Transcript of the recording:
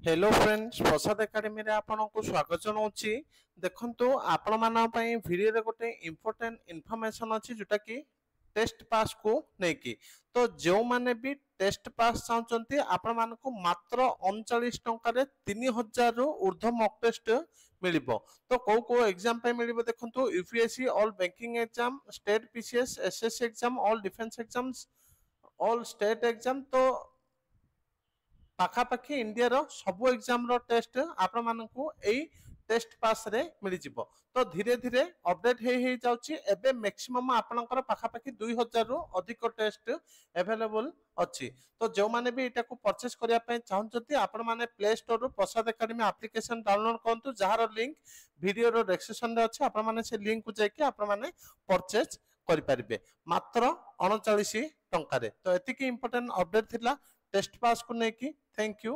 Hello friends प्रसाद academy रे आपनको स्वागत जनाऊँगी। देखंतु आपण मानक पई वीडियो रे गोटे इंपोर्टेंट इन्फॉर्मेशन अछि जोटा कि टेस्ट पास को नेकी। तो जो माने भी टेस्ट पास चाहते आपण मानक मात्र 39 टंका रे 3000 रु ऊर्ध्व मॉक टेस्ट मिलिबो। तो को एग्जाम पे मिलिबो देखंतु UPSC all banking exam, state PCS, SSC exam, all defence exams, all state exam. तो पाखापाखि इंडिया रो सबु एग्जाम रो टेस्ट आपण मानकु एई टेस्ट पास रे मिली जिवो। तो धीरे धीरे अपडेट हे जाउची। एबे मैक्सिमम आपनकर पाखापाखि 2000 रु अधिक टेस्ट अवेलेबल अछि। तो जो माने भी एटा को परचेस करिया पय चाहउछथि आपण माने प्ले स्टोर रो प्रसाद एकेडमी एप्लीकेशन डाउनलोड करंतु, जहार लिंक वीडियो रो डिस्क्रिप्शन रे अछि। आपण माने से लिंक को जाय के आपण माने परचेस करि परिबे मात्र 39 टंका रे। तो एतिकी इंपोर्टेंट अपडेट थिला टेस्ट पास को नेकी। Thank you.